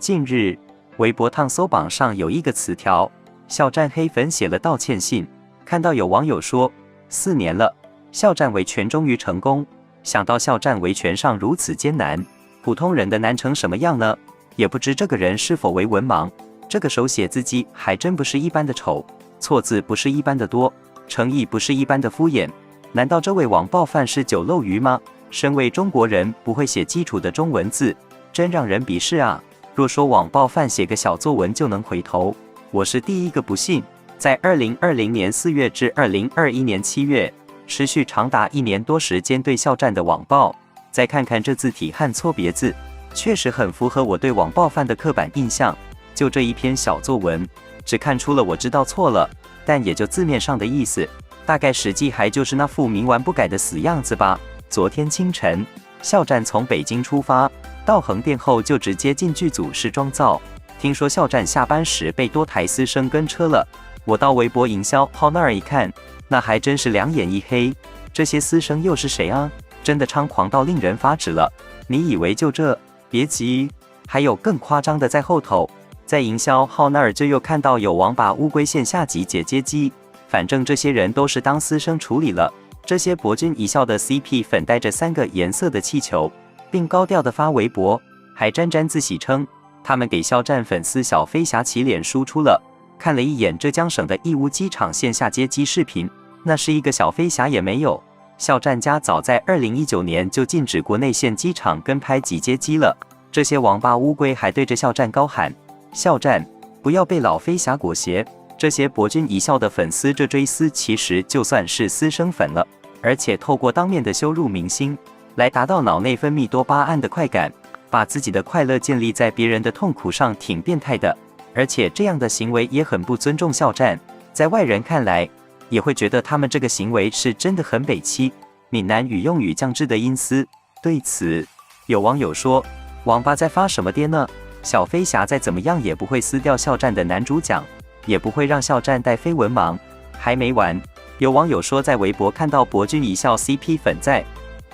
近日，微博烫搜榜上有一个词条，肖战黑粉写了道歉信。看到有网友说，4年了，肖战维权终于成功。想到肖战维权上如此艰难，普通人的难成什么样呢？也不知这个人是否为文盲。这个手写字迹还真不是一般的丑，错字不是一般的多，诚意不是一般的敷衍。难道这位网暴犯是酒漏鱼吗？身为中国人，不会写基础的中文字，真让人鄙视啊！若说网暴犯写个小作文就能回头，我是第一个不信。在2020年4月至2021年7月，持续长达1年多时间对肖战的网暴，再看看这字体和错别字，确实很符合我对网暴犯的刻板印象。就这一篇小作文，只看出了我知道错了，但也就字面上的意思，大概实际还就是那副冥顽不改的死样子吧。昨天清晨，肖战从北京出发，到横店后就直接进剧组试妆造。听说肖战下班时被多台私生跟车了，我到微博营销号那儿一看，那还真是两眼一黑。这些私生又是谁啊？真的猖狂到令人发指了。你以为就这？别急，还有更夸张的在后头。在营销号那儿就又看到有网把乌龟线下集结接机，反正这些人都是当私生处理了。这些博君一笑的 CP 粉带着3个颜色的气球，并高调的发微博，还沾沾自喜称他们给肖战粉丝小飞侠起脸输出了。看了一眼浙江省的义乌机场线下接机视频，那是一个小飞侠也没有。肖战家早在2019年就禁止国内线机场跟拍即接机了。这些网吧乌龟还对着肖战高喊：“肖战，不要被老飞侠裹挟。”这些博君一笑的粉丝，这追思其实就算是私生粉了，而且透过当面的羞辱明星，来达到脑内分泌多巴胺的快感，把自己的快乐建立在别人的痛苦上，挺变态的。而且这样的行为也很不尊重肖战，在外人看来，也会觉得他们这个行为是真的很北七。闽南语用语降智的阴私。对此，有网友说，网吧在发什么癫呢？小飞侠再怎么样也不会撕掉肖战的男主奖，也不会让肖战带飞文盲。还没完，有网友说在微博看到博君一笑 CP 粉在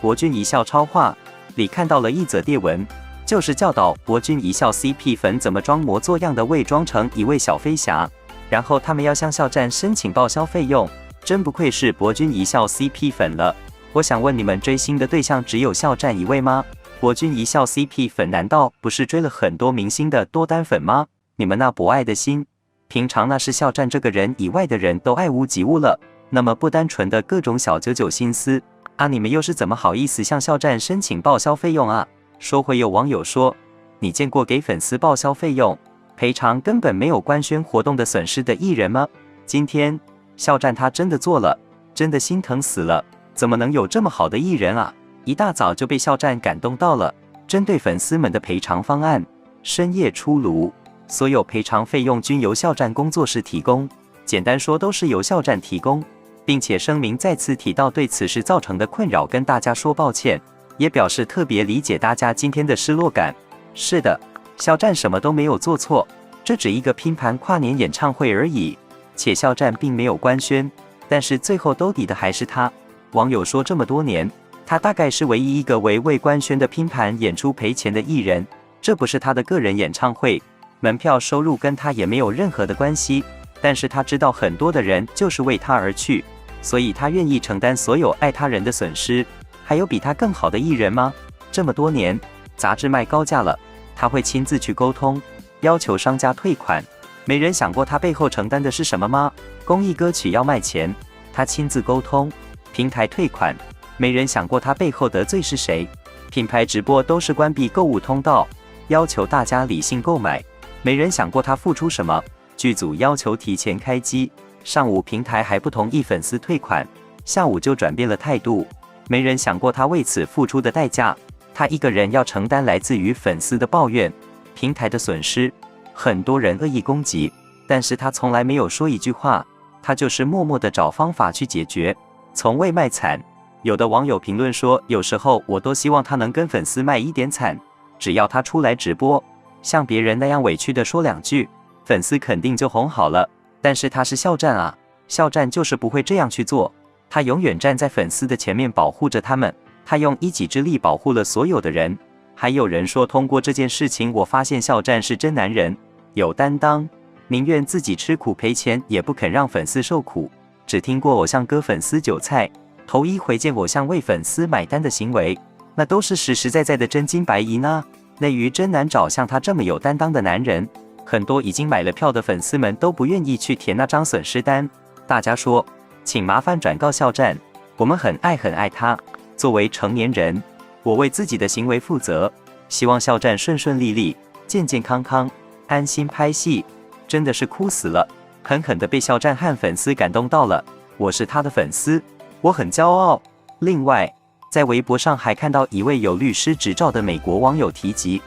博君一笑超话里看到了一则帖文，就是教导博君一笑 CP 粉怎么装模作样的伪装成一位小飞侠，然后他们要向肖战申请报销费用。真不愧是博君一笑 CP 粉了。我想问你们，追星的对象只有肖战一位吗？博君一笑 CP 粉难道不是追了很多明星的多单粉吗？你们那博爱的心，平常那是肖战这个人以外的人都爱屋及乌了，那么不单纯的各种小九九心思啊，你们又是怎么好意思向肖战申请报销费用啊？说回有网友说，你见过给粉丝报销费用赔偿根本没有官宣活动的损失的艺人吗？今天肖战他真的做了，真的心疼死了，怎么能有这么好的艺人啊？一大早就被肖战感动到了。针对粉丝们的赔偿方案，深夜出炉，所有赔偿费用均由肖战工作室提供，简单说都是由肖战提供，并且声明再次提到对此事造成的困扰跟大家说抱歉，也表示特别理解大家今天的失落感。是的，肖战什么都没有做错，这只一个拼盘跨年演唱会而已，且肖战并没有官宣，但是最后兜底的还是他。网友说，这么多年，他大概是唯一一个为未官宣的拼盘演出赔钱的艺人，这不是他的个人演唱会，门票收入跟他也没有任何的关系，但是他知道很多的人就是为他而去，所以他愿意承担所有爱他人的损失。还有比他更好的艺人吗？这么多年，杂志卖高价了，他会亲自去沟通，要求商家退款。没人想过他背后承担的是什么吗？公益歌曲要卖钱，他亲自沟通，平台退款。没人想过他背后得罪是谁？品牌直播都是关闭购物通道，要求大家理性购买。没人想过他付出什么？剧组要求提前开机，上午平台还不同意粉丝退款，下午就转变了态度。没人想过他为此付出的代价，他一个人要承担来自于粉丝的抱怨、平台的损失，很多人恶意攻击，但是他从来没有说一句话，他就是默默地找方法去解决，从未卖惨。有的网友评论说，有时候我都希望他能跟粉丝卖一点惨，只要他出来直播，像别人那样委屈地说2句，粉丝肯定就哄好了。但是他是肖战啊，肖战就是不会这样去做，他永远站在粉丝的前面保护着他们，他用一己之力保护了所有的人，还有人说，通过这件事情，我发现肖战是真男人，有担当，宁愿自己吃苦赔钱，也不肯让粉丝受苦。只听过偶像割粉丝韭菜，头一回见偶像为粉丝买单的行为，那都是实实在在的真金白银呢。内娱真难找像他这么有担当的男人，很多已经买了票的粉丝们都不愿意去填那张损失单。大家说，请麻烦转告肖战，我们很爱他。作为成年人，我为自己的行为负责，希望肖战顺顺利利、健健康康、安心拍戏。真的是哭死了，狠狠的被肖战和粉丝感动到了。我是他的粉丝，我很骄傲。另外，在微博上还看到一位有律师执照的美国网友提及：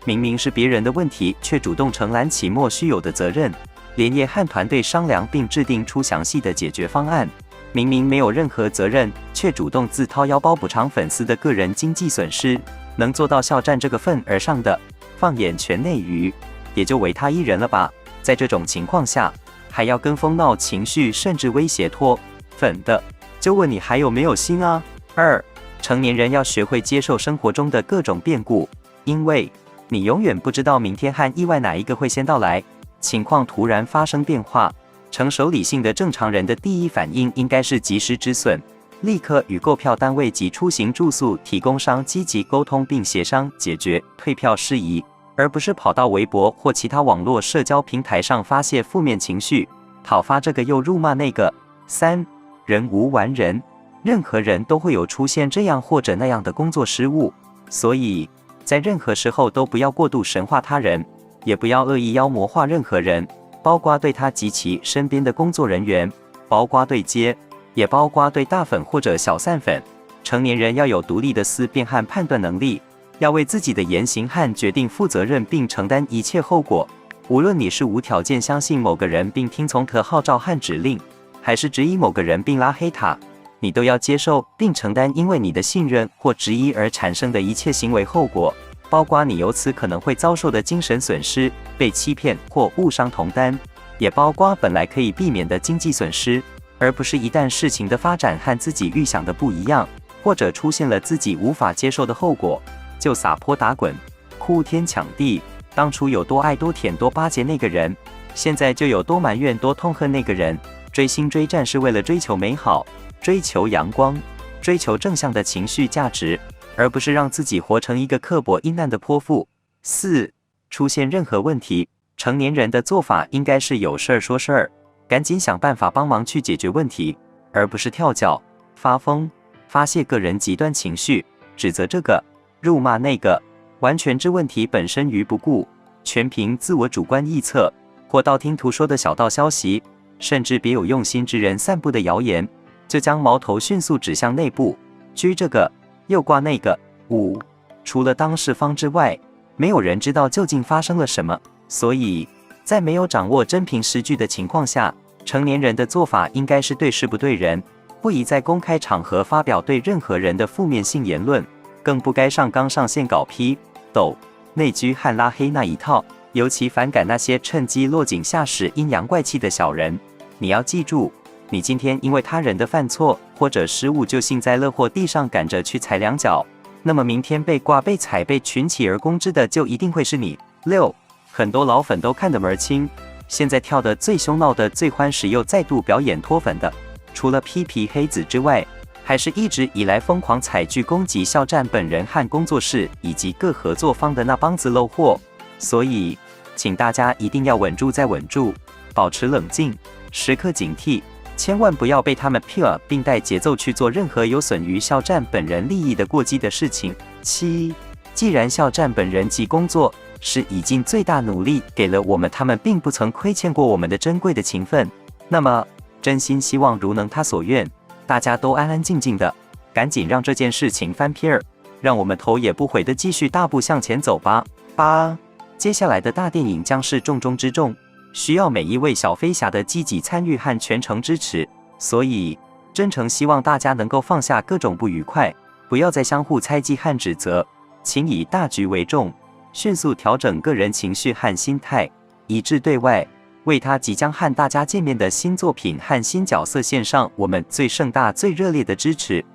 明明是别人的问题，却主动承揽起莫须有的责任，连夜和团队商量并制定出详细的解决方案。明明没有任何责任，却主动自掏腰包补偿粉丝的个人经济损失，能做到肖战这个份儿上的，放眼全内娱，也就唯他一人了吧。在这种情况下，还要跟风闹情绪，甚至威胁脱粉的，就问你还有没有心啊？2. 成年人要学会接受生活中的各种变故，因为你永远不知道明天和意外哪一个会先到来，情况突然发生变化。成熟理性的正常人的第一反应应该是及时止损，立刻与购票单位及出行住宿提供商积极沟通并协商解决退票事宜，而不是跑到微博或其他网络社交平台上发泄负面情绪，讨伐这个又辱骂那个。3. 人无完人，任何人都会有出现这样或者那样的工作失误，所以在任何时候都不要过度神化他人，也不要恶意妖魔化任何人，包括对他及其身边的工作人员，包括对接，也包括对大粉或者小散粉。成年人要有独立的思辨和判断能力，要为自己的言行和决定负责任并承担一切后果。无论你是无条件相信某个人并听从他号召和指令，还是质疑某个人并拉黑他，你都要接受并承担因为你的信任或质疑而产生的一切行为后果，包括你由此可能会遭受的精神损失、被欺骗或误伤同担，也包括本来可以避免的经济损失，而不是一旦事情的发展和自己预想的不一样，或者出现了自己无法接受的后果，就撒泼打滚、哭天抢地。当初有多爱多舔多巴结那个人，现在就有多埋怨多痛恨那个人。追星追战是为了追求美好，追求阳光，追求正向的情绪价值，而不是让自己活成一个刻薄阴暗的泼妇。4. 出现任何问题，成年人的做法应该是有事儿说事儿，赶紧想办法帮忙去解决问题，而不是跳脚、发疯、发泄个人极端情绪，指责这个、辱骂那个，完全置问题本身于不顾，全凭自我主观臆测或道听途说的小道消息，甚至别有用心之人散布的谣言，就将矛头迅速指向内部，居这个又挂那个。5. 除了当事方之外，没有人知道究竟发生了什么，所以在没有掌握真凭实据的情况下，成年人的做法应该是对事不对人，不宜在公开场合发表对任何人的负面性言论，更不该上纲上线搞批斗、内居和拉黑那一套。尤其反感那些趁机落井下石、阴阳怪气的小人。你要记住，你今天因为他人的犯错或者失误就幸灾乐祸地上赶着去踩两脚，那么明天被挂、被踩、被群起而攻之的就一定会是你。6. 很多老粉都看得门儿清，现在跳得最凶、闹得最欢时又再度表演脱粉的，除了批皮黑子之外，还是一直以来疯狂踩剧攻击肖战本人和工作室以及各合作方的那帮子漏货。所以请大家一定要稳住再稳住，保持冷静，时刻警惕，千万不要被他们 pure 并带节奏去做任何有损于肖战本人利益的过激的事情。7. 既然肖战本人及工作是已尽最大努力给了我们他们并不曾亏欠过我们的珍贵的情分，那么真心希望如能他所愿，大家都安安静静的，赶紧让这件事情翻篇儿，让我们头也不回的继续大步向前走吧。8. 接下来的大电影将是重中之重，需要每一位小飞侠的积极参与和全程支持，所以真诚希望大家能够放下各种不愉快，不要再相互猜忌和指责，请以大局为重，迅速调整个人情绪和心态，一致对外，为他即将和大家见面的新作品和新角色献上我们最盛大、最热烈的支持。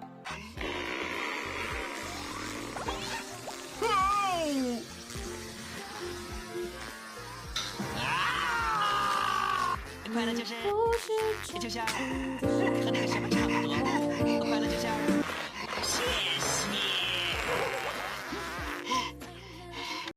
快乐就是，就像和那个什么。